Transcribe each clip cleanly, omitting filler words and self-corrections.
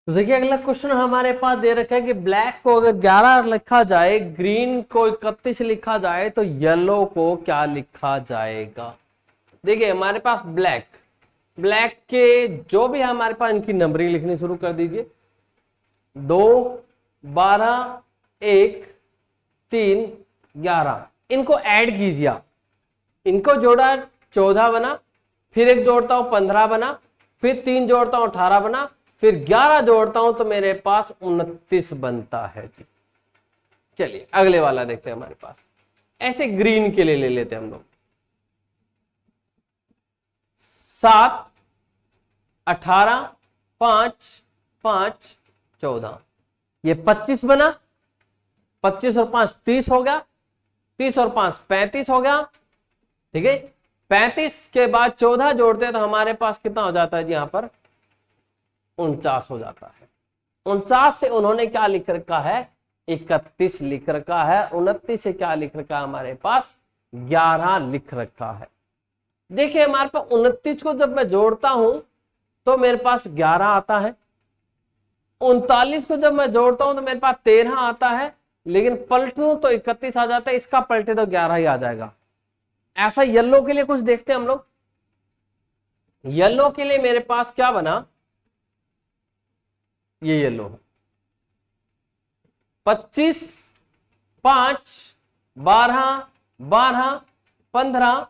तो देखिए अगला क्वेश्चन हमारे पास दे रखा है कि ब्लैक को अगर 11 लिखा जाए, ग्रीन को 31 लिखा जाए तो येलो को क्या लिखा जाएगा। देखिए हमारे पास ब्लैक ब्लैक के जो भी हमारे पास इनकी नंबरिंग लिखनी शुरू कर दीजिए। 2, 12, 1, 3, 11 इनको ऐड कीजिए आप। इनको जोड़ा 14 बना, फिर एक जोड़ता हूं 15 बना, फिर 3 जोड़ता हूं 18 बना, फिर 11 जोड़ता हूं तो मेरे पास 29 बनता है जी। चलिए अगले वाला देखते हैं हमारे पास। ऐसे ग्रीन के लिए ले लेते हैं हम लोग। 7, 18, 5, 5, 14 ये 25 बना। 25 और 5 30 हो गया। 30 और 5 35 हो गया। ठीक है, 35 के बाद 14 जोड़ते हैं तो हमारे पास कितना हो जाता है जी, यहां पर 49 हो जाता है। 49 से उन्होंने क्या लिख रखा है, 31 लिख रखा है। 29 से क्या लिख रखा है हमारे पास, 11 लिख रखा है। देखिए हमारे पास 29 को जब मैं जोड़ता हूं तो मेरे पास 11 आता है। 39 को जब मैं जोड़ता हूं तो मेरे पास 13 आता है, लेकिन पलटूं तो 31 आ जाता है। इसका पलटे तो 11 ही आ जाएगा। ऐसा येलो के लिए कुछ देखते हैं हम लोग। येलो के लिए मेरे पास क्या बना, ये येलो है। 25, 5, 12, 12, 15,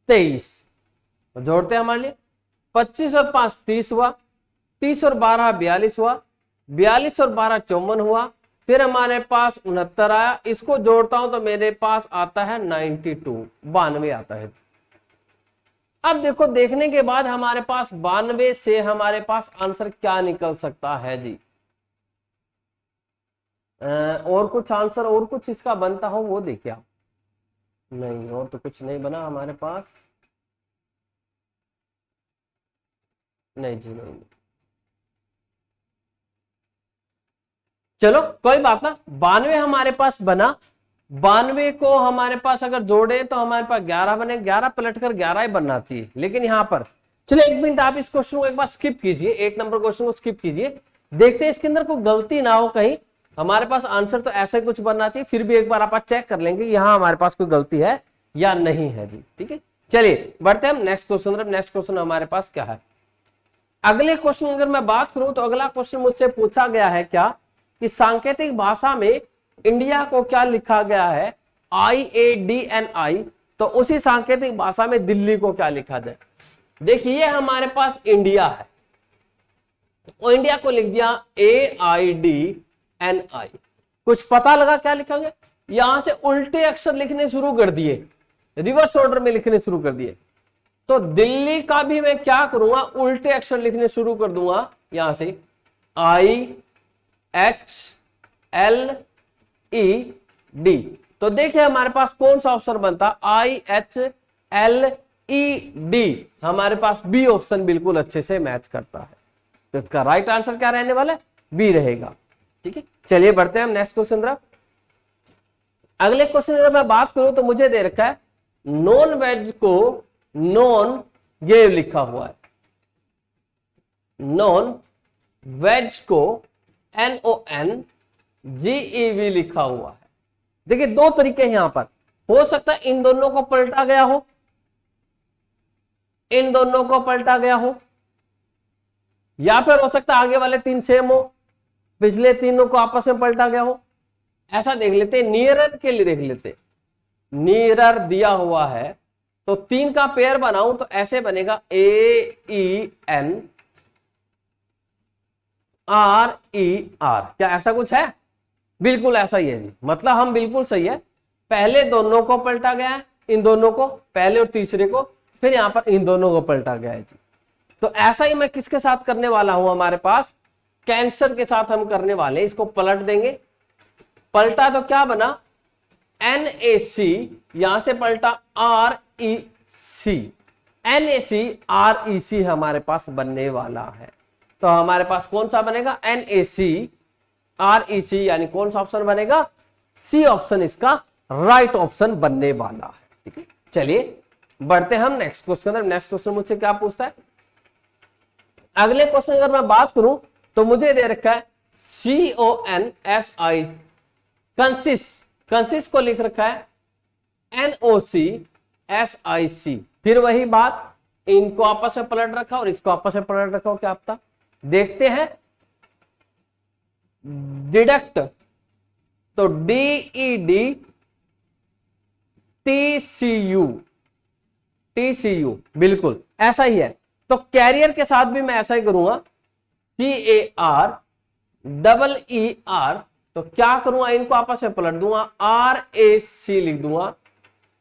23 जोड़ते हैं हमारे लिए। 25 और 5 30 हुआ। 30 और 12 42 हुआ। 42 और 12 54 हुआ। फिर हमारे पास 69 आया। इसको जोड़ता हूं तो मेरे पास आता है 92, 92 आता है। अब देखो देखने के बाद हमारे पास 92 से हमारे पास आंसर क्या निकल सकता है जी। और कुछ आंसर और कुछ इसका बनता हो वो देखिए आप। नहीं, और तो कुछ नहीं बना हमारे पास। नहीं जी, नहीं। चलो कोई बात ना, 92 हमारे पास बना। 92 को हमारे पास अगर जोड़े तो हमारे पास 11 बने। 11 पलट कर 11 ही बनना चाहिए, लेकिन यहां पर चलो एक मिनट आप इस क्वेश्चन को एक बार स्किप कीजिए। 8 नंबर क्वेश्चन को स्किप कीजिए, देखते हैं इसके अंदर कोई गलती ना हो कहीं। हमारे पास आंसर तो ऐसे कुछ बनना चाहिए, फिर भी एक बार आप चेक कर लेंगे यहां हमारे पास कोई गलती है या नहीं है जी। ठीक है, चलिए बढ़ते हैं हम नेक्स्ट क्वेश्चन। नेक्स्ट क्वेश्चन हमारे पास क्या है। अगले क्वेश्चन अगर मैं बात करूं तो अगला क्वेश्चन मुझसे पूछा गया है क्या, कि सांकेतिक भाषा में इंडिया को क्या लिखा गया है, IADNI। तो उसी सांकेतिक भाषा में दिल्ली को क्या लिखा जाए। देखिए हमारे पास इंडिया है, और इंडिया को लिख दिया AIDNI। कुछ पता लगा क्या लिखा गया, यहां से उल्टे अक्षर लिखने शुरू कर दिए, रिवर्स ऑर्डर में लिखने शुरू कर दिए। तो दिल्ली का भी मैं क्या करूंगा, उल्टे अक्षर लिखने शुरू कर दूंगा। यहां से IHLED। तो देखिए हमारे पास कौन सा ऑप्शन बनता, IHLED। हमारे पास बी ऑप्शन बिल्कुल अच्छे से मैच करता है। तो इसका राइट आंसर क्या रहने वाला है, बी रहेगा। ठीक है, चलिए बढ़ते हैं हम नेक्स्ट क्वेश्चन तरफ। अगले क्वेश्चन अगर मैं बात करूं तो मुझे दे रखा है नॉन वेज को नॉन, ये लिखा हुआ है नॉन वेज को NONGEV लिखा हुआ है। देखिए दो तरीके हैं यहां पर, हो सकता है इन दोनों को पलटा गया हो, इन दोनों को पलटा गया हो, या फिर हो सकता है आगे वाले 3 सेम हो, पिछले तीनों को आपस में पलटा गया हो। ऐसा देख लेते, नियरर के लिए देख लेते। नियरर दिया हुआ है तो 3 का पेयर बनाऊं तो ऐसे बनेगा AENRER। क्या ऐसा कुछ है, बिल्कुल ऐसा ही है जी। मतलब हम बिल्कुल सही है, पहले दोनों को पलटा गया है, इन दोनों को, पहले और तीसरे को, फिर यहां पर इन दोनों को पलटा गया है जी। तो ऐसा ही मैं किसके साथ करने वाला हूं, हमारे पास कैंसर के साथ हम करने वाले हैं। इसको पलट देंगे, पलटा तो क्या बना NAC, यहां से पलटा REC। NACREC हमारे पास बनने वाला है। तो हमारे पास कौन सा बनेगा, NACREC, यानी कौन सा ऑप्शन बनेगा, सी ऑप्शन इसका राइट ऑप्शन बनने वाला है। ठीक है, चलिए बढ़ते हम नेक्स्ट क्वेश्चन। नेक्स्ट क्वेश्चन मुझसे क्या पूछता है। अगले क्वेश्चन अगर मैं बात करूं तो मुझे दे रखा है CONSI, कंसिस को लिख रखा है NOCSIC। फिर वही बात, इनको आपस में पलट रखा और इसको आपस में पलट रखा, क्या आपका देखते हैं। डिडक्ट, तो DEDTCU, बिल्कुल ऐसा ही है। तो कैरियर के साथ भी मैं ऐसा ही करूंगा, CAREER, तो क्या करूंगा, इनको आपस में पलट दूंगा, RAC लिख दूंगा,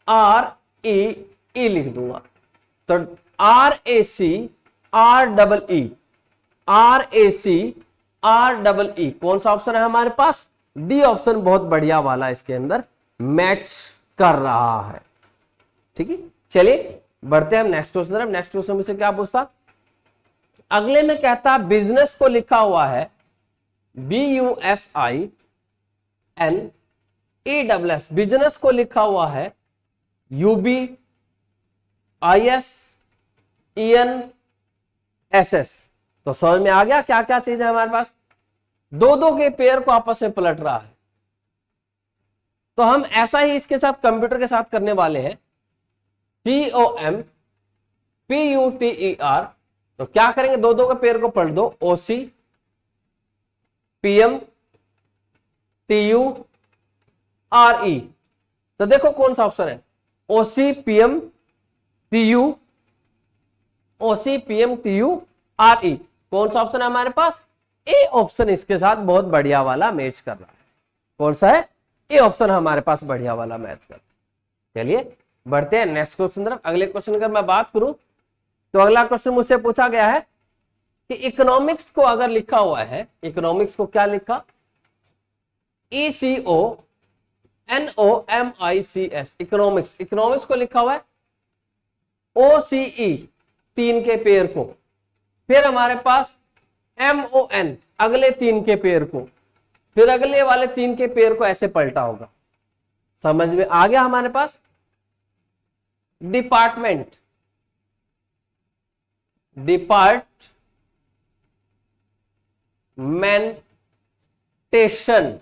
REE लिख दूंगा। तो RACREE, कौन सा ऑप्शन है हमारे पास, डी ऑप्शन बहुत बढ़िया वाला इसके अंदर मैच कर रहा है। ठीक है, चलिए बढ़ते हैं हम नेक्स्ट क्वेश्चन तरफ। नेक्स्ट क्वेश्चन में से क्या पूछता, अगले में कहता बिजनेस को लिखा हुआ है BUSINESS, बिजनेस को लिखा हुआ है UBISENSS। तो समझ में आ गया क्या क्या चीज है हमारे पास, दो दो के पेयर को आपस में पलट रहा है। तो हम ऐसा ही इसके साथ कंप्यूटर के साथ करने वाले हैं, COMPUTER। तो क्या करेंगे, दो दो के पेयर को पलट दो, OCPMTURE। तो देखो कौन सा ऑप्शन है, OCPMTURE, कौन सा ऑप्शन है हमारे पास, ए ऑप्शन इसके साथ बहुत बढ़िया वाला मैच कर रहा है। कौन सा है, ए ऑप्शन हमारे पास बढ़िया वाला मैच कर रहा है। चलिए बढ़ते हैं नेक्स्ट क्वेश्चन तरफ। अगले क्वेश्चन अगर मैं बात करूं तो अगला क्वेश्चन मुझसे पूछा गया है कि इकोनॉमिक्स को अगर लिखा हुआ है, इकोनॉमिक्स को क्या लिखा, ECONOMICS, इकोनॉमिक्स, इकोनॉमिक्स को लिखा हुआ है OCE, तीन के पेयर को, फिर हमारे पास MON, अगले तीन के पेयर को, फिर अगले वाले तीन के पेयर को ऐसे पलटा होगा। समझ में आ गया हमारे पास। डिपार्टमेंट, डिपार्टमेंटेशन,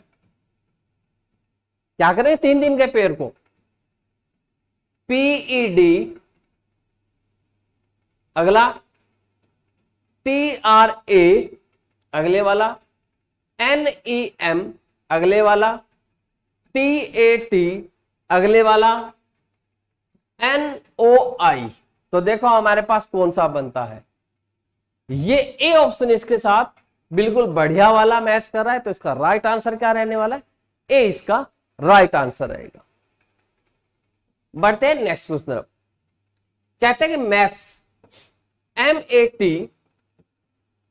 क्या करें, तीन दिन के पेयर को PED, अगला TRA, अगले वाला NEM, अगले वाला TAT, अगले वाला NOI। तो देखो हमारे पास कौन सा बनता है, ये ए ऑप्शन इसके साथ बिल्कुल बढ़िया वाला मैच कर रहा है। तो इसका राइट आंसर क्या रहने वाला है, ए इसका राइट आंसर रहेगा। बढ़ते हैं नेक्स्ट क्वेश्चन तरफ। कहते हैं कि मैथ्स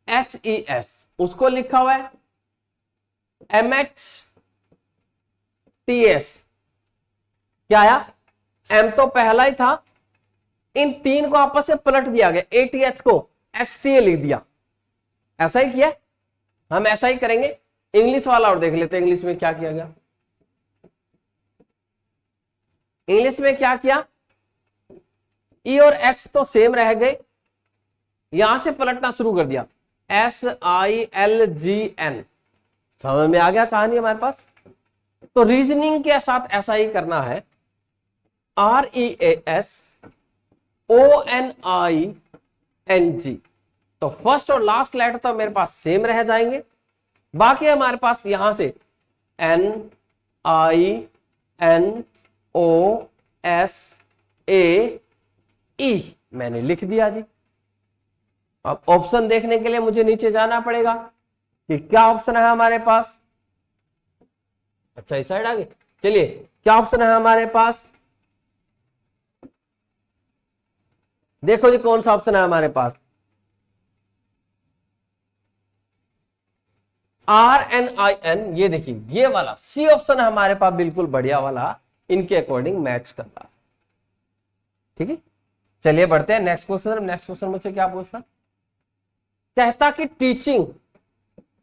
MATHES, उसको लिखा हुआ है MHTS। क्या आया, एम तो पहला ही था, इन तीन को आपस से पलट दिया गया, ATH को HTA लिख दिया। ऐसा ही किया, हम ऐसा ही करेंगे। इंग्लिश वाला और देख लेते हैं, इंग्लिश में क्या किया गया। इंग्लिश में क्या किया, E और H तो सेम रह गए, यहां से पलटना शुरू कर दिया, SILGN। समझ में आ गया कहानी हमारे पास। तो रीजनिंग के साथ ऐसा ही करना है, REASONING। तो फर्स्ट और लास्ट लेटर तो मेरे पास सेम रह जाएंगे, बाकी हमारे पास यहां से NINOSAE मैंने लिख दिया जी। अब ऑप्शन देखने के लिए मुझे नीचे जाना पड़ेगा कि क्या ऑप्शन है हमारे पास। अच्छा इस साइड आ गए, चलिए क्या ऑप्शन है हमारे पास, देखो जी कौन सा ऑप्शन है हमारे पास, RNIN। ये देखिए ये वाला सी ऑप्शन है हमारे पास, बिल्कुल बढ़िया वाला, इनके अकॉर्डिंग मैच करता है। ठीक है, चलिए बढ़ते हैं नेक्स्ट क्वेश्चन। नेक्स्ट क्वेश्चन मुझसे क्या पूछता, कहता कि टीचिंग,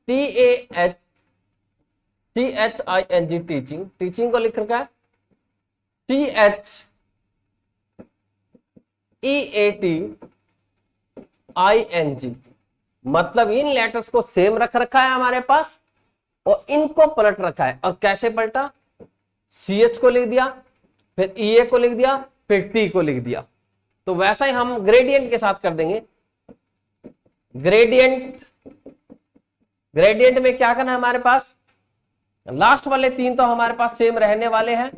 TACHING, टीचिंग, टीचिंग को लिख रखा है CHEATING। मतलब इन लेटर्स को सेम रख रखा है हमारे पास और इनको पलट रखा है। और कैसे पलटा? CH को लिख दिया, फिर EA को लिख दिया, फिर T को लिख दिया। तो वैसा ही हम ग्रेडियंट के साथ कर देंगे। ग्रेडियंट में क्या करना है हमारे पास? लास्ट वाले 3 तो हमारे पास सेम रहने वाले हैं।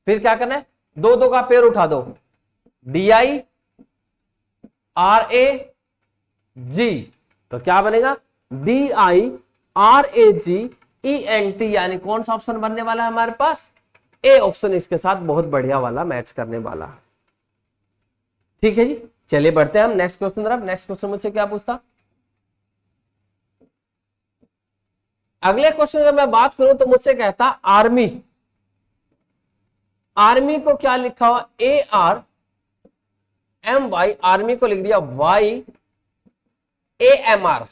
फिर क्या करना है? 2 का पेड़ उठा दो, DI RAG, तो क्या बनेगा? DI RAG ENT, यानी कौन सा ऑप्शन बनने वाला है हमारे पास? ए ऑप्शन इसके साथ बहुत बढ़िया वाला मैच करने वाला है। ठीक है जी, चलिए बढ़ते हैं हम नेक्स्ट क्वेश्चन तरफ। नेक्स्ट क्वेश्चन मुझसे क्या पूछता? अगले क्वेश्चन अगर मैं बात करूं तो मुझसे कहता आर्मी। आर्मी को क्या लिखा हुआ? ARMY, आर्मी को लिख दिया YAMR।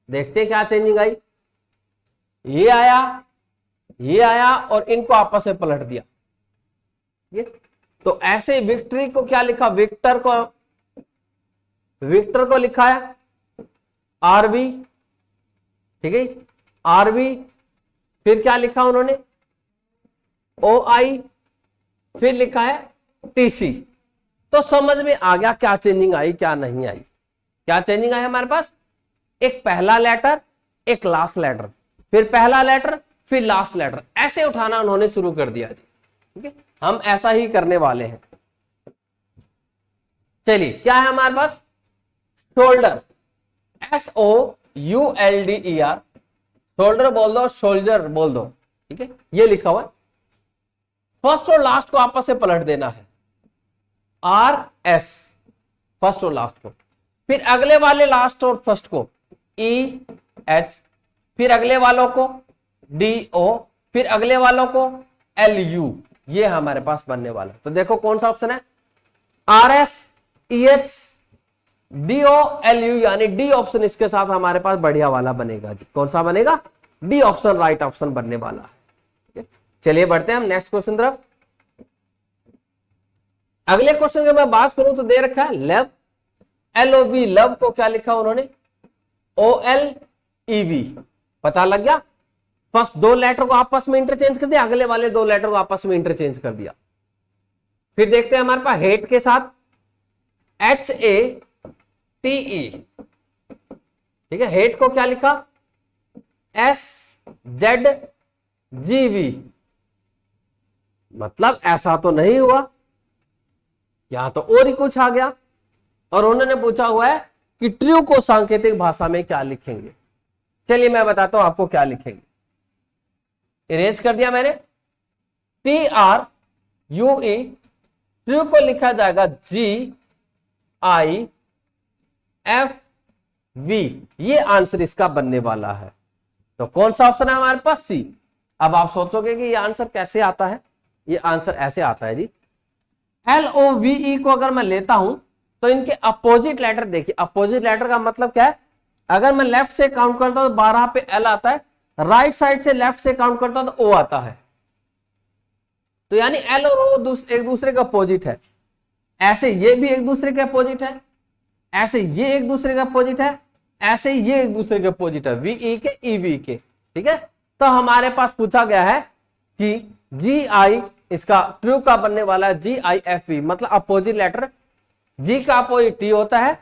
देखते हैं क्या चेंजिंग आई। ये आया और इनको आपस में पलट दिया। तो ऐसे विक्ट्री को क्या लिखा? विक्टर को लिखा है RV। ठीक है, RV, फिर क्या लिखा उन्होंने? OI, फिर लिखा है TC। तो समझ में आ गया क्या चेंजिंग आई क्या नहीं आई। क्या चेंजिंग आई हमारे पास? एक पहला लेटर, एक लास्ट लेटर, फिर पहला लेटर, फिर लास्ट लेटर, ऐसे उठाना उन्होंने शुरू कर दिया जी। ठीक है, हम ऐसा ही करने वाले हैं। चलिए, क्या है हमारे पास? शोल्डर, SOULDER, शोल्डर बोल दो, शोल्जर बोल दो। ठीक है, ये लिखा हुआ है। फर्स्ट और लास्ट को आपस से पलट देना है, RS, फर्स्ट और लास्ट को, फिर अगले वाले लास्ट और फर्स्ट को EH, फिर अगले वालों को DO, फिर अगले वालों को LU। ये हमारे पास बनने वाला। तो देखो कौन सा ऑप्शन है? RS EH DO LU, यानी डी ऑप्शन इसके साथ हमारे पास बढ़िया वाला बनेगा जी। कौन सा बनेगा? डी ऑप्शन राइट ऑप्शन बनने वाला है। चलिए बढ़ते हैं हम नेक्स्ट क्वेश्चन तरफ। अगले क्वेश्चन की मैं बात करूं तो दे रखा है लव, LOV, लव को क्या लिखा उन्होंने? OLEV। पता लग गया? फर्स्ट 2 लेटर को आपस में इंटरचेंज कर दिया, अगले वाले 2 लेटर को आपस में इंटरचेंज कर दिया। फिर देखते हैं हमारे पास हेट के साथ HATE। ठीक है, हेट को क्या लिखा? SZGV। मतलब ऐसा तो नहीं हुआ, यहां तो और ही कुछ आ गया। और उन्होंने पूछा हुआ है कि ट्रू को सांकेतिक भाषा में क्या लिखेंगे। चलिए मैं बताता हूं आपको क्या लिखेंगे। इरेज कर दिया मैंने। TRUE, ट्रू को लिखा जाएगा GIFV। ये आंसर इसका बनने वाला है। तो कौन सा ऑप्शन है हमारे पास? C। अब आप सोचोगे कि ये आंसर कैसे आता है? ये आंसर ऐसे आता है जी। LOVE को अगर मैं लेता हूं तो इनके अपोजिट लेटर देखिए। अपोजिट लेटर का मतलब क्या है? अगर मैं लेफ्ट से काउंट करता हूं तो 12 पे L आता है, राइट साइड से लेफ्ट से काउंट करता हूं तो O आता है। तो यानी L और O एक दूसरे के अपोजिट है। ऐसे ये भी एक दूसरे के अपोजिट है, ऐसे ये एक दूसरे के अपोजिट है, ऐसे ये एक दूसरे के अपोजिट है, VE के EV के। ठीक है, तो हमारे पास पूछा गया है कि GI, इसका ट्रू का बनने वाला है GIFV। मतलब अपोजिट लेटर, G का अपोजिट T होता है,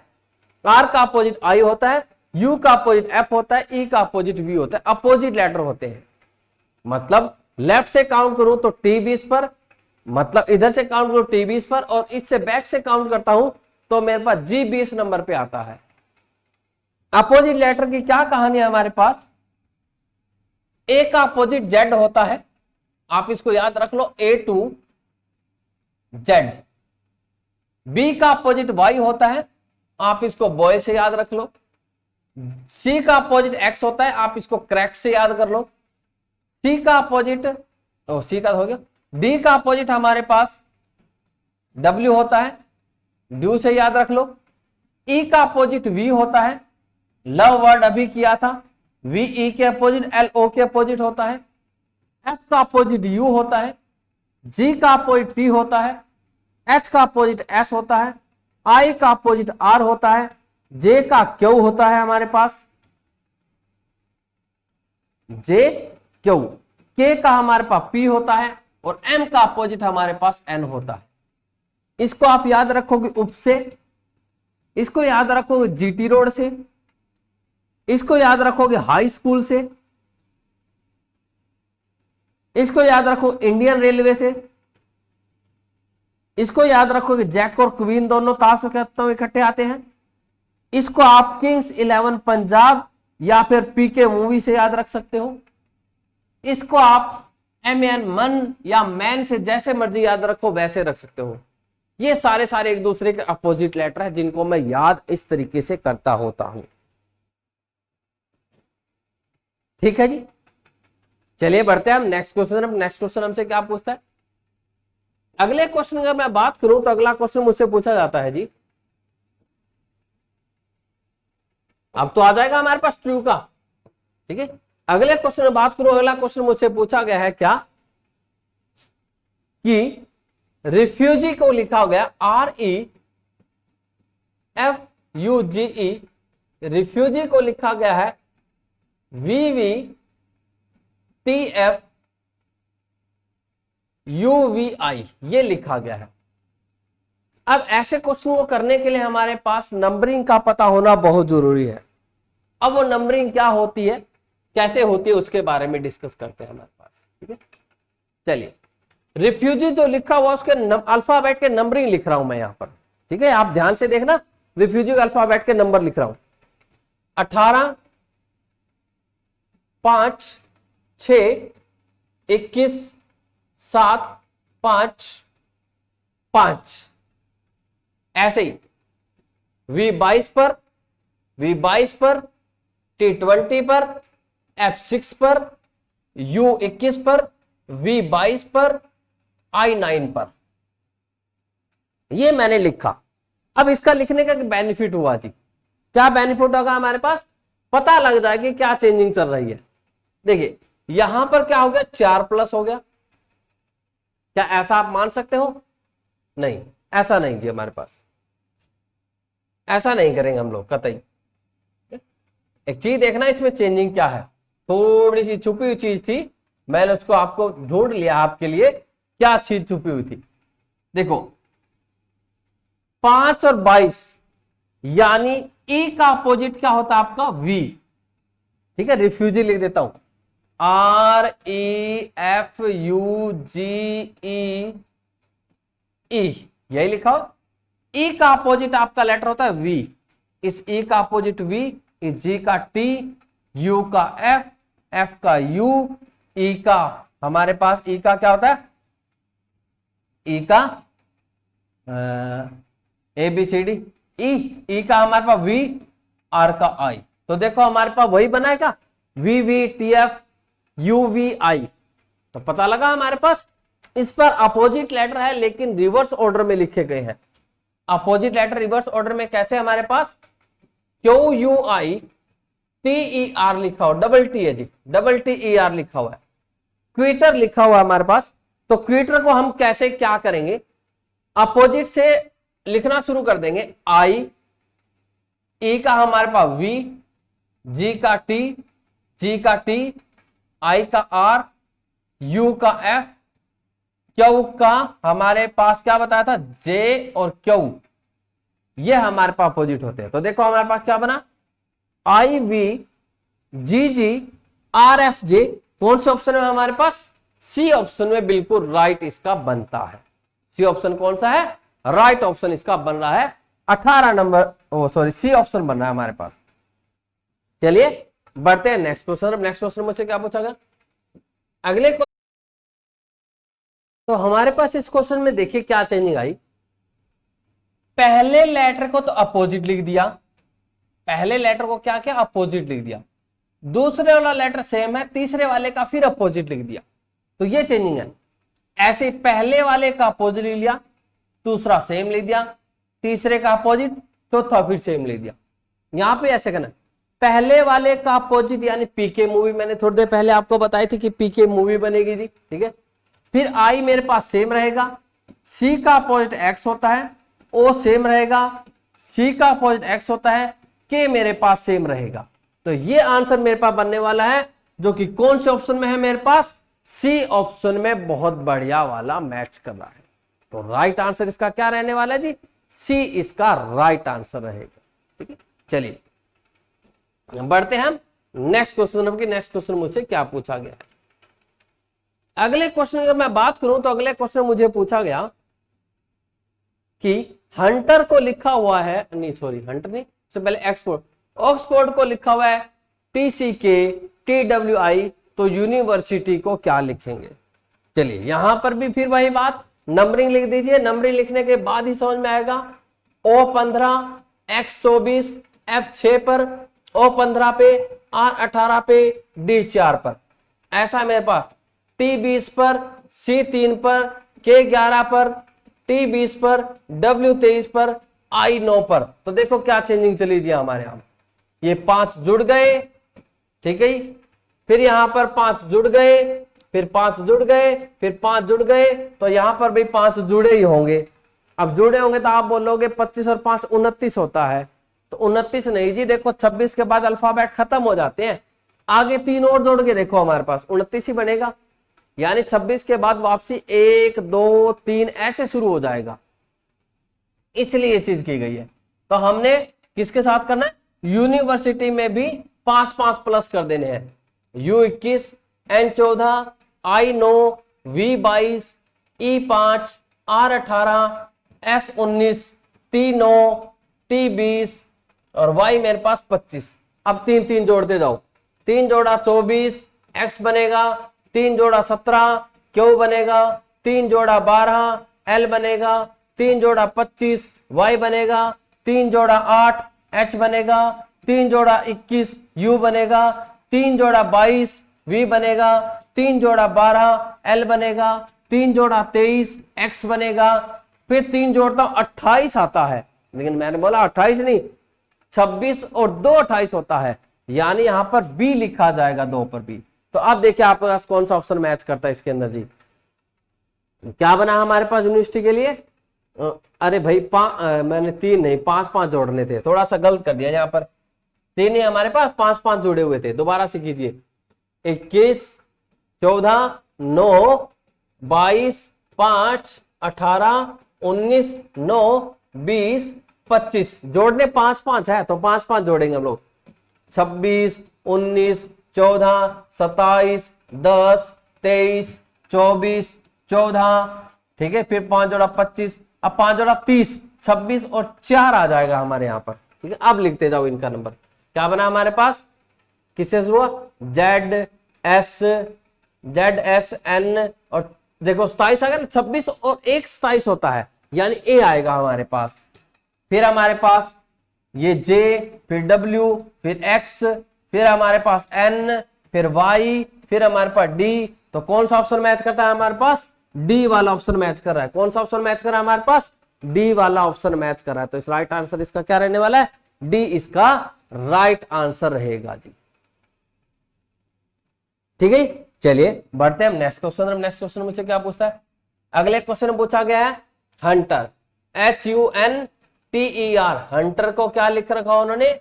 R का अपोजिट I होता है, U का अपोजिट F होता है, E का अपोजिट V होता है। अपोजिट लेटर होते हैं। मतलब लेफ्ट से काउंट करूं तो T20 पर, मतलब इधर से काउंट करूं T20 पर, और इससे बैक से काउंट करता हूं तो मेरे पास G20 नंबर पे आता है। अपोजिट लेटर की क्या कहानी है हमारे पास? A का अपोजिट Z होता है, आप इसको याद रख लो, A to Z। B का अपोजिट Y होता है, आप इसको बॉय से याद रख लो। C का अपोजिट X होता है, आप इसको क्रैक से याद कर लो। C का अपोजिट, C का हो गया। D का अपोजिट हमारे पास W होता है, ड्यू से याद रख लो। E का अपोजिट V होता है, लव वर्ड अभी किया था, VE के अपोजिट LO के अपोजिट होता है। F का अपोजिट U होता है, G का अपोजिट T होता है, H का अपोजिट S होता है, I का अपोजिट R होता है, जे का क्यू होता है हमारे पास, जे क्यू, के का हमारे पास पी होता है और एम का अपोजिट हमारे पास एन होता है। इसको आप याद रखोगे उप से, इसको याद रखोगे जीटी रोड से, इसको याद रखोगे हाई स्कूल से, इसको याद रखो इंडियन रेलवे से, इसको याद रखोगे जैक और क्वीन दोनों ताश में इकट्ठे आते हैं, इसको आप किंग्स 11 पंजाब या फिर पीके मूवी से याद रख सकते हो, इसको आप एमएन मन या मैन से जैसे मर्जी याद रखो वैसे रख सकते हो। ये सारे एक दूसरे के अपोजिट लेटर है जिनको मैं याद इस तरीके से करता होता हूं। ठीक है जी, चलिए बढ़ते हैं हम नेक्स्ट क्वेश्चन। नेक्स्ट क्वेश्चन हमसे क्या पूछता है? अगले क्वेश्चन अगर मैं बात करूं तो अगला क्वेश्चन मुझसे पूछा जाता है जी, अब तो आ जाएगा हमारे पास ट्रू का। ठीक है, अगले क्वेश्चन में बात करूं, अगला क्वेश्चन मुझसे पूछा गया है क्या कि रिफ्यूजी को लिखा गया REFUGE, रिफ्यूजी को लिखा गया है VVTFUVI, ये लिखा गया है। अब ऐसे क्वेश्चन को करने के लिए हमारे पास नंबरिंग का पता होना बहुत जरूरी है। अब वो नंबरिंग क्या होती है, कैसे होती है, उसके बारे में डिस्कस करते हैं हमारे पास। ठीक है, चलिए रिफ्यूजी जो लिखा हुआ उसके अल्फाबेट के नंबरिंग लिख रहा हूं मैं यहां पर। ठीक है, आप ध्यान से देखना, रिफ्यूजी के अल्फाबेट के नंबर लिख रहा हूं 18, 5, 6, 21, 7, 5, 5, ऐसे ही V22 पर, V22 पर, T20 पर, F6 पर, U21 पर, V22 पर, I9 पर, ये मैंने लिखा। अब इसका लिखने का बेनिफिट हुआ जी, क्या बेनिफिट होगा हमारे पास, पता लग जाएगा कि क्या चेंजिंग चल रही है। देखिए यहां पर क्या हो गया, 4 प्लस हो गया, क्या ऐसा आप मान सकते हो? नहीं, ऐसा नहीं जी, हमारे पास ऐसा नहीं करेंगे हम लोग कतई। एक चीज देखना इसमें चेंजिंग क्या है, थोड़ी सी छुपी हुई चीज थी, मैंने उसको आपको ढूंढ लिया आपके लिए, क्या चीज छुपी हुई थी। देखो 5 और 22 यानी ई का अपोजिट क्या होता है आपका, V। ठीक है, रिफ्यूजी लिख देता हूं REFUGE, यही लिखा हो। ई का अपोजिट आपका लेटर होता है V, इस ई का अपोजिट V, इस G का T, U का F, F का U, E का हमारे पास E का क्या होता है, E का ABCD, E का हमारे पास V, R का I। तो देखो हमारे पास वही बनाएगा VVTFUVI। तो पता लगा हमारे पास इस पर अपोजिट लेटर है लेकिन रिवर्स ऑर्डर में लिखे गए हैं। अपोजिट लेटर रिवर्स ऑर्डर में कैसे, हमारे पास QUITER लिखा हो, डबल टी है जी, डबल TER लिखा हुआ है, क्वीटर लिखा हुआ है हमारे पास। तो क्वीटर को हम कैसे क्या करेंगे, अपोजिट से लिखना शुरू कर देंगे। I, E का हमारे पास V, G का T, G का T, I का R, U का F, Q का हमारे पास क्या बताया था, J और Q, ये हमारे पास अपोजिट होते हैं। तो देखो हमारे पास क्या बना, IVGGRFJ, कौन से ऑप्शन में हमारे पास, सी ऑप्शन में बिल्कुल राइट इसका बनता है। सी ऑप्शन कौन सा है, राइट ऑप्शन इसका बन रहा है 18 नंबर, सी ऑप्शन बन रहा है हमारे पास। चलिए बढ़ते हैं नेक्स्ट क्वेश्चन। नेक्स्ट क्वेश्चन मुझसे क्या पूछा गया अगले को, तो हमारे पास इस क्वेश्चन में देखिए क्या चेंजिंग आई। पहले लेटर को तो अपोजिट लिख दिया, पहले लेटर को क्या किया, अपोजिट लिख दिया। दूसरे वाला लेटर सेम है, तीसरे वाले का फिर अपोजिट लिख दिया। तो ये चेंजिंग है। ऐसे पहले वाले का अपोजिट लिख लिया, दूसरा सेम लिख दिया, तीसरे का अपोजिट, चौथा फिर सेम लिख दिया। यहां पे ऐसे करना, पहले वाले का अपोजिट यानी पीके मूवी, मैंने थोड़ी देर पहले आपको बताई थी कि पीके मूवी बनेगी जी। ठीक है, फिर आई मेरे पास सेम रहेगा, सी का अपोजिट एक्स होता है, ओ सेम रहेगा, सी का अपोजिट एक्स होता है, के मेरे पास सेम रहेगा। तो ये आंसर मेरे पास बनने वाला है, जो कि कौन से ऑप्शन में है मेरे पास, सी ऑप्शन में बहुत बढ़िया वाला मैच कर रहा है। तो राइट आंसर इसका क्या रहने वाला है जी, सी इसका राइट आंसर रहेगा। ठीक है, चलिए बढ़ते हैं हम नेक्स्ट क्वेश्चन की। नेक्स्ट क्वेश्चन मुझसे क्या पूछा गया है। अगले क्वेश्चन की मैं बात करूं तो अगले क्वेश्चन मुझे पूछा गया कि हंटर को लिखा हुआ है, नहीं सॉरी हंटर नहीं, उससे पहले ऑक्सफोर्ड को लिखा हुआ है TCK TWI, तो यूनिवर्सिटी को क्या लिखेंगे। चलिए यहां पर भी फिर वही बात, नंबरिंग लिख दीजिए। नंबरिंग लिखने के बाद ही समझ में आएगा। O15 X24 F6 पर, O15 पे, R18 पे, D4 पर, ऐसा मेरे पास T20 पर, C3 पर, K11 पर, T20 पर, W23 पर, I9 पर। तो देखो क्या चेंजिंग चली जी हमारे यहां, ये 5 जुड़ गए, ठीक है, फिर यहां पर 5 जुड़ गए, फिर 5 जुड़ गए, फिर 5 जुड़ गए, तो यहां पर भी 5 जुड़े ही होंगे। अब जुड़े होंगे तो आप बोलोगे 25 और 5 29 होता है, तो 29 नहीं जी, देखो 26 के बाद अल्फाबेट खत्म हो जाते हैं, आगे 3 और जोड़ के देखो हमारे पास 29 ही बनेगा। यानी 26 के बाद वापसी 1 2 3 ऐसे शुरू हो जाएगा, इसलिए ये चीज की गई है। तो हमने किसके साथ करना है, यूनिवर्सिटी में भी 5 प्लस कर देने हैं। U21 N14 I9 V22 E5 R18 S19 T9 T20 और Y मेरे पास 25। अब 3 जोड़ते जाओ, 3 जोड़ा 24 X बनेगा, 3 जोड़ा 17 Q बनेगा, 3 जोड़ा 12 L बनेगा, 3 जोड़ा 25 Y बनेगा, 3 जोड़ा 8 H बनेगा, 3 जोड़ा 21 U बनेगा, 3 जोड़ा 22 V बनेगा, 3 जोड़ा 12 L बनेगा, 3 जोड़ा 23 X बनेगा, फिर 3 जोड़ता हूं 28 आता है, लेकिन मैंने बोला 28 नहीं, 26 और 2 28 होता है, यानी यहां पर B लिखा जाएगा 2 पर B। तो अब देखिए आपके पास कौन सा ऑप्शन मैच करता है इसके अंदर जी। क्या बना हमारे पास यूनिवर्सिटी के लिए, अरे भाई मैंने 3 नहीं 5 जोड़ने थे, थोड़ा सा गलत कर दिया, यहाँ पर 3 ही हमारे पास 5 जुड़े हुए थे। दोबारा से कीजिए, 21 14 9 22 5 18 19 9 20 25 जोड़ने 5 है, तो 5 जोड़ेंगे हम लोग, 26 19 14 27 10 23 24 14, ठीक है, फिर 5 जोड़ा 25, अब 5 जोड़ा 30, 26 और 4 आ जाएगा हमारे यहाँ पर। ठीक है, अब लिखते जाओ इनका नंबर क्या बना हमारे पास, किससे शुरू हुआ, ZSN और देखो 27 आ गया, 26 और 1 27 होता है, यानी A आएगा हमारे पास। फिर हमारे पास ये J, फिर W, फिर X, फिर हमारे पास N, फिर Y, फिर हमारे पास D। तो कौन सा ऑप्शन मैच करता है हमारे पास, D वाला ऑप्शन मैच कर रहा है। कौन सा ऑप्शन मैच कर रहा है हमारे पास, D वाला ऑप्शन मैच कर रहा है। तो इस राइट आंसर इसका क्या रहने वाला है, D इसका राइट आंसर रहेगा जी। ठीक है, चलिए बढ़ते हैं हम नेक्स्ट क्वेश्चन। नेक्स्ट क्वेश्चन मुझसे क्या पूछता है, अगले क्वेश्चन में पूछा गया है हंटर, HUNTER, हंटर को क्या लिख रखा उन्होंने,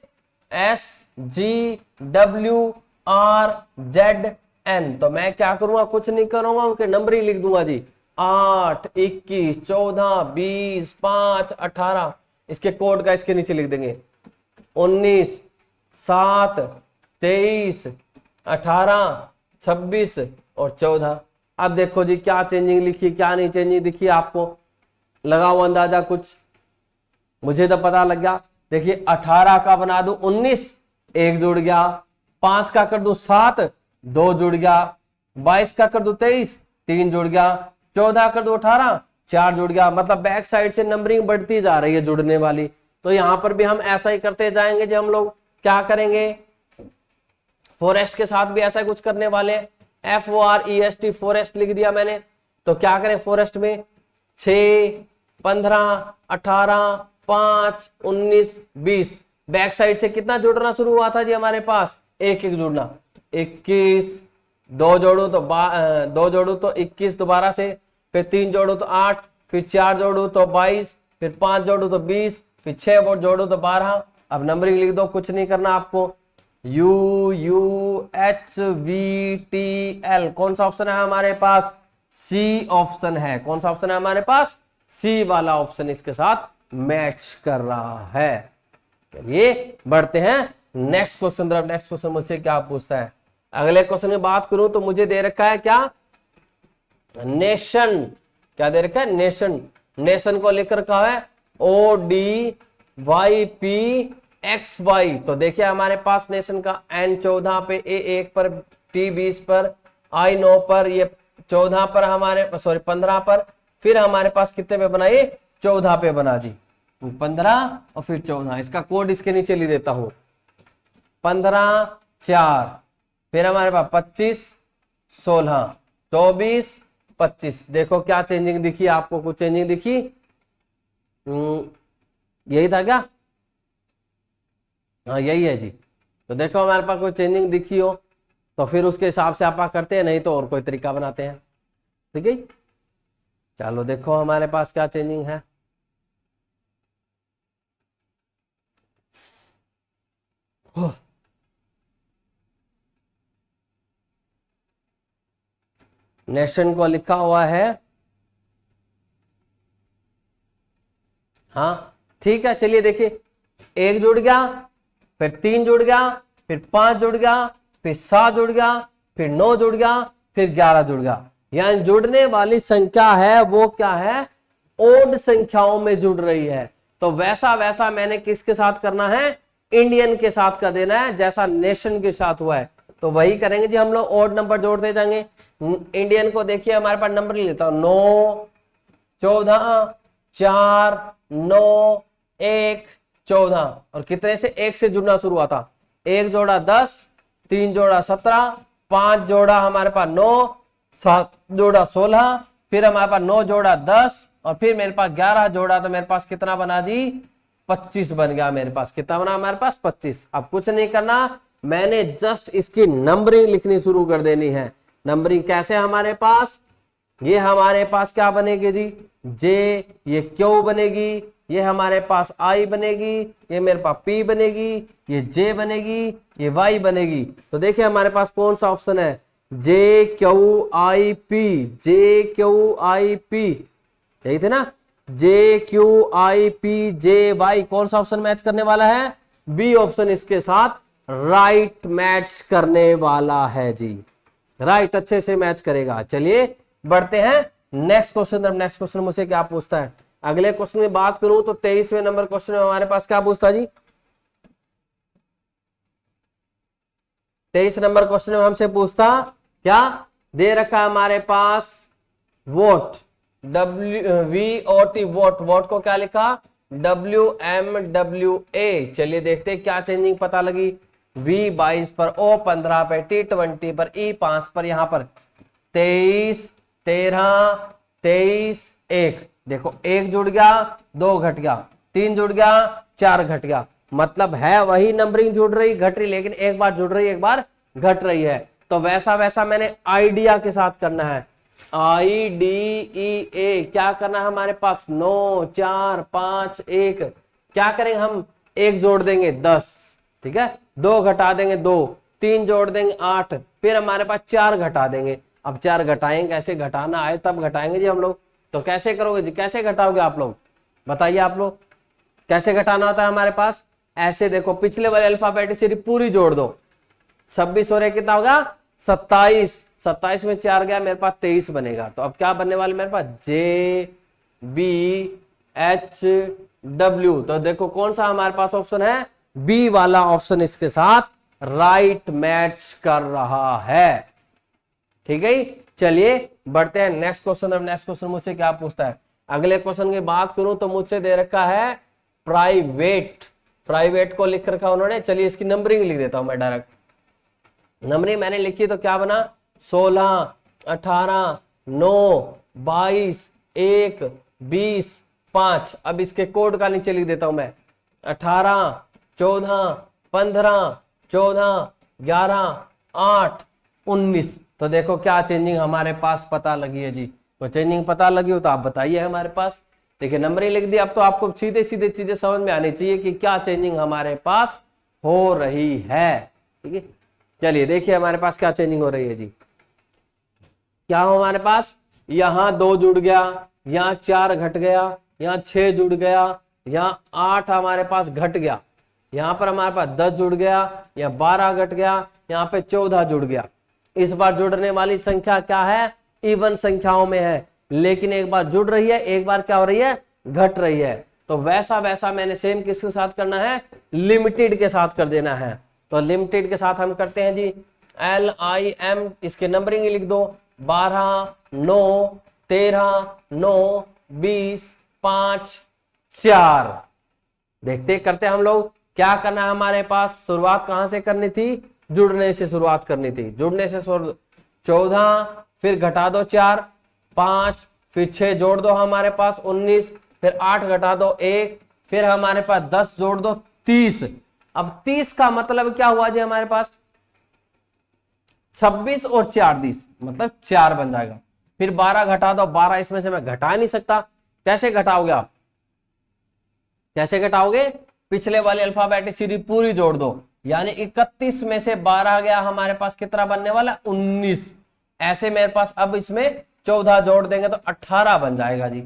SGWRZN। तो मैं क्या करूंगा, कुछ नहीं करूंगा, उनके नंबर ही लिख दूंगा जी, 8 21 14 20 5 18, इसके कोड का इसके नीचे लिख देंगे, 19 7 23 18 26 और 14। अब देखो जी क्या चेंजिंग लिखी, क्या नहीं चेंजिंग दिखी आपको, लगाओ अंदाजा कुछ, मुझे तो पता लग गया। देखिए 18 का बना दूं 19, 1 जुड़ गया, 5 का कर दूं 7, 2 जुड़ गया, 22 का कर दूं 23, 3 जुड़ गया, 14 कर दूं 18, 4 जुड़ गया। मतलब बैक साइड से नंबरिंग बढ़ती जा रही है जुड़ने वाली। तो यहां पर भी हम ऐसा ही करते जाएंगे जो हम लोग क्या करेंगे, फॉरेस्ट के साथ भी ऐसा कुछ करने वाले हैं, FOREST फॉरेस्ट लिख दिया मैंने। तो क्या करें फॉरेस्ट में, 6 15 18 5 19 20, बैक साइड से कितना जुड़ना शुरू हुआ था जी हमारे पास, 1 1 जुड़ना, 21, 2 जोड़ू तो 2 जोड़ू तो 21 दोबारा से, फिर 3 जोड़ू तो 8, फिर 4 जोड़ू तो 22, फिर 5 जोड़ू तो 20, फिर 6 जोड़ू तो 12, अब नंबरिंग लिख दो, कुछ नहीं करना आपको। UUHVTL कौन सा ऑप्शन है हमारे पास? सी ऑप्शन है। कौन सा ऑप्शन है हमारे पास? सी वाला ऑप्शन इसके साथ मैच कर रहा है। चलिए बढ़ते हैं नेक्स्ट क्वेश्चन तरफ। नेक्स्ट क्वेश्चन मुझसे क्या पूछता है? अगले क्वेश्चन की बात करूं तो मुझे दे रखा है क्या? नेशन। क्या दे रखा है? नेशन। नेशन को लिख रखा है ODYPXY। तो देखिए हमारे पास नेशन का N14 पे, A1 पर, T20 पर, I9 पर, ये 14 पर हमारे, सॉरी 15 पर, फिर हमारे पास कितने पे बना? ये 14 पे बना जी। 15 और फिर 14। इसका कोड इसके नीचे लिख देता हूं, 15 4, फिर हमारे पास 25 16 24 25। देखो क्या चेंजिंग दिखी आपको? कुछ चेंजिंग दिखी? यही था क्या? हाँ यही है जी। तो देखो हमारे पास कोई चेंजिंग दिखी हो तो फिर उसके हिसाब से आप करते हैं, नहीं तो और कोई तरीका बनाते हैं। ठीक है, चलो देखो हमारे पास क्या चेंजिंग है। नेशन को लिखा हुआ है, हाँ ठीक है। चलिए देखिए, 1 जुड़ गया, फिर 3 जुड़ गया, फिर 5 जुड़ गया, फिर 7 जुड़ गया, फिर 9 जुड़ गया, फिर 11 जुड़ गया। यानी जुड़ने वाली संख्या है वो क्या है? ओड संख्याओं में जुड़ रही है। तो वैसा वैसा मैंने किसके साथ करना है? इंडियन के साथ कर देना है, जैसा नेशन के साथ हुआ है तो वही करेंगे जी हम लोग। ओड नंबर जोड़ते जाएंगे। इंडियन को देखिए हमारे पास नंबर लेता हूं, 9 14 4 9 1 14। और कितने से? 1 से जुड़ना शुरू हुआ था। 1 जोड़ा 10, 3 जोड़ा 17, 5 जोड़ा हमारे पास 9, 7 जोड़ा 16, फिर हमारे पास 9 जोड़ा 10, और फिर मेरे पास 11 जोड़ा तो मेरे पास कितना बना जी? 25 बन गया मेरे पास। कितना बना हमारे पास? 25। अब कुछ नहीं करना, मैंने जस्ट इसकी नंबरिंग लिखनी शुरू कर देनी है। नंबरिंग कैसे हमारे पास? ये हमारे पास क्या बनेगी जी? जे, ये क्यू बनेगी, ये हमारे पास आई बनेगी, ये मेरे पास पी बनेगी, ये जे बनेगी, ये वाई बनेगी। तो देखिए हमारे पास कौन सा ऑप्शन है? J Q I P, J Q I P, यही थे ना? J Q I P J Y. कौन सा ऑप्शन मैच करने वाला है? बी ऑप्शन इसके साथ राइट मैच करने वाला है जी। राइट अच्छे से मैच करेगा। चलिए बढ़ते हैं नेक्स्ट क्वेश्चन। नेक्स्ट क्वेश्चन मुझसे क्या पूछता है? अगले क्वेश्चन की बात करूं तो 23वें नंबर क्वेश्चन में हमारे पास क्या पूछता जी? 23 नंबर क्वेश्चन में हमसे पूछता क्या? दे रखा हमारे पास वोट, WVOT, वोट। वोट को क्या लिखा? WMWA। चलिए देखते हैं क्या चेंजिंग पता लगी। V22 पर, O15 पर, T20 पर, E5 पर, यहां पर 23 13 23 1। देखो 1 जुड़ गया, 2 घट गया, 3 जुड़ गया, 4 घट गया। मतलब है वही नंबरिंग जुड़ रही घट रही, लेकिन एक बार जुड़ रही एक बार घट रही है। तो वैसा वैसा मैंने आइडिया के साथ करना है। IDEA क्या करना है हमारे पास? 9 4 5 1। क्या करेंगे हम? 1 जोड़ देंगे 10, ठीक है, 2 घटा देंगे 2, 3 जोड़ देंगे 8, फिर हमारे पास 4 घटा देंगे। अब 4 घटाएंगे, कैसे घटाना आए तब घटाएंगे जी हम लोग। तो कैसे करोगे जी? कैसे घटाओगे आप लोग? बताइए आप लोग कैसे घटाना होता है हमारे पास? ऐसे देखो, पिछले वाले अल्फाबेट सीरीज पूरी जोड़ दो। 26 और कितना होगा? 27। 27 में 4 गया, मेरे पास 23 बनेगा। तो अब क्या बनने वाले मेरे पास? JBHW। तो देखो कौन सा हमारे पास ऑप्शन है? बी वाला ऑप्शन इसके साथ राइट मैच कर रहा है। ठीक है, चलिए बढ़ते हैं नेक्स्ट क्वेश्चन। अब नेक्स्ट क्वेश्चन मुझसे क्या पूछता है? अगले क्वेश्चन की बात करूं तो मुझसे दे रखा है प्राइवेट। प्राइवेट को लिख रखा उन्होंने। चलिए इसकी नंबरिंग लिख देता हूं मैं डायरेक्ट। नंबरिंग मैंने लिखी तो क्या बना? 16 18 9 22 1 20 5। अब इसके कोड का नीचे लिख देता हूं मैं, 18 14 15 14 11 8 19। तो देखो क्या चेंजिंग हमारे पास पता लगी है जी। तो चेंजिंग पता लगी हो तो आप बताइए हमारे पास। देखिए नंबरिंग लिख दी। अब तो आपको सीधे सीधे चीजें समझ में आनी चाहिए कि क्या चेंजिंग हमारे पास हो रही है। ठीक है, चलिए देखिए हमारे पास क्या चेंजिंग हो रही है जी। क्या हो हमारे पास, यहाँ 2 जुड़ गया, यहाँ 4 घट गया, यहाँ 6 जुड़ गया, यहाँ 8 हमारे पास घट गया, यहाँ पर हमारे पास 10 जुड़ गया, यहाँ 12 घट गया, यहाँ पे 14 जुड़ गया। इस बार जुड़ने वाली संख्या क्या है, इवन संख्याओं में है, लेकिन एक बार जुड़ रही है, एक बार क्या हो रही है, घट रही है। तो वैसा वैसा मैंने सेम किसके साथ करना है, लिमिटेड के साथ कर देना है। तो लिमिटेड के साथ हम करते हैं जी LIM, इसके नंबरिंग लिख दो 12 9 13 9 20 5 4। देखते करते हम लोग क्या करना है। हमारे पास शुरुआत कहां से करनी थी, जुड़ने से शुरुआत करनी थी। जुड़ने से 14, फिर घटा दो 4 5, फिर 6 जोड़ दो हमारे पास 19, फिर 8 घटा दो 1, फिर हमारे पास 10 जोड़ दो 30। अब 30 का मतलब क्या हुआ जी, हमारे पास 26 और 4 30 मतलब 4 बन जाएगा। फिर 12 घटा दो 12, इसमें से मैं घटा नहीं सकता। कैसे घटाओगे आप, कैसे घटाओगे, पिछले वाले अल्फाबेटिक सीरीज पूरी जोड़ दो, यानी 31 में से 12 गया, हमारे पास कितना बनने वाला 19। ऐसे मेरे पास अब इसमें 14 जोड़ देंगे तो 18 बन जाएगा जी।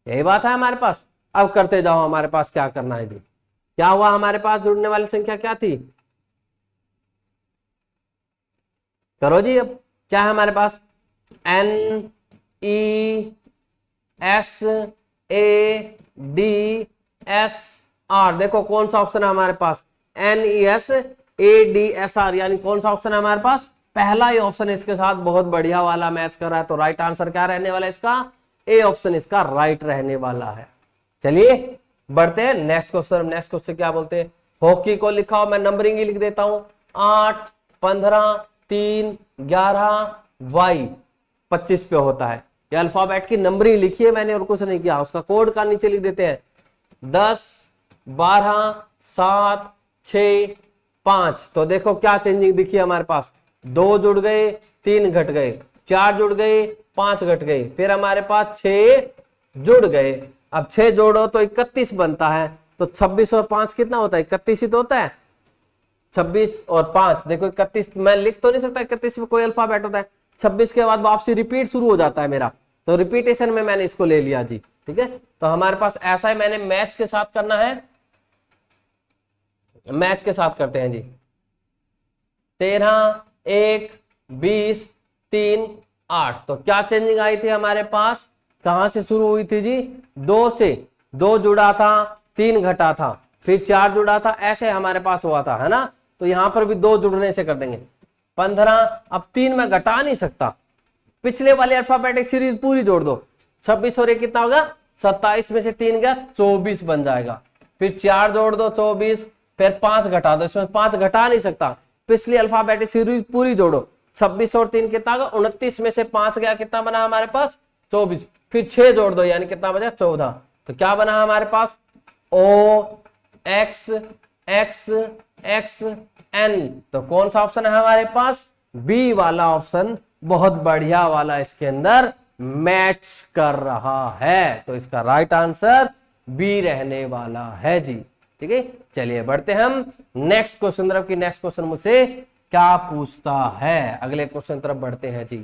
यही बात है हमारे पास। अब करते जाओ, हमारे पास क्या करना है जी। क्या हुआ, हमारे पास जुड़ने वाली संख्या क्या थी, करो जी। अब क्या है हमारे पास, NESADDR। देखो कौन सा ऑप्शन है हमारे पास, NESADDR, यानी कौन सा ऑप्शन है हमारे पास, पहला ही ऑप्शन इसके साथ बहुत बढ़िया वाला मैच कर रहा है। तो राइट आंसर क्या रहने वाला है इसका, ए ऑप्शन इसका राइट रहने वाला है। चलिए बढ़ते हैं नेक्स्ट क्वेश्चन। नेक्स्ट क्वेश्चन क्या बोलते हैं, हॉकी को लिखा हो, मैं नंबरिंग ही लिख देता हूं 8 15 3 11 Y 25 पे होता है। ये अल्फाबेट की नंबरिंग लिखी है मैंने और कुछ नहीं किया। उसका कोड का नीचे लिख देते हैं 10 12 7 6 5। तो देखो क्या चेंजिंग दिखी है हमारे पास, 2 जुड़ गए 3 घट गए, 4 जुड़ गए 5 घट गए, फिर हमारे पास 6 जुड़ गए। अब 6 जोड़ो तो 31 बनता है। तो 26 और 5 कितना होता है, 31 ही तो होता है। 26 और 5 देखो 31, मैं लिख तो नहीं सकता 31 में कोई अल्फाबेट होता है। 26 के बाद वापसी रिपीट शुरू हो जाता है मेरा, तो रिपीटेशन में मैंने इसको ले लिया जी। ठीक है, तो हमारे पास ऐसा ही मैंने मैच के साथ करना है, मैच के साथ करते हैं जी। 13 1 20 3 8। तो क्या चेंजिंग आई थी हमारे पास, कहां से शुरू हुई थी जी, 2 से। 2 जुड़ा था 3 घटा था, फिर 4 जुड़ा था, ऐसे हमारे पास हुआ था, है ना। तो यहां पर भी 2 जुड़ने से कर देंगे 15। अब 3 में घटा नहीं सकता, पिछले वाले अल्फाबेटिक सीरीज पूरी जोड़ दो। 26 और 1 कितना होगा, 27 में से 3 गया 24 बन जाएगा। फिर 4 जोड़ दो 24, फिर 5 घटा दो, इसमें 5 घटा नहीं सकता, पिछली अल्फाबेटिक सीरीज पूरी जोड़ो। 26 और 3 कितना होगा 29 में से 5 गया, कितना बना हमारे पास 24, फिर 6 जोड़ दो यानी कितना बचा 14। तो क्या बना हमारे पास OXXXN। तो कौन सा ऑप्शन है हमारे पास, बी वाला ऑप्शन बहुत बढ़िया वाला इसके अंदर मैच कर रहा है। तो इसका राइट आंसर बी रहने वाला है जी। ठीक है, चलिए बढ़ते हैं हम नेक्स्ट क्वेश्चन तरफ की। नेक्स्ट क्वेश्चन मुझसे क्या पूछता है, अगले क्वेश्चन तरफ बढ़ते हैं जी।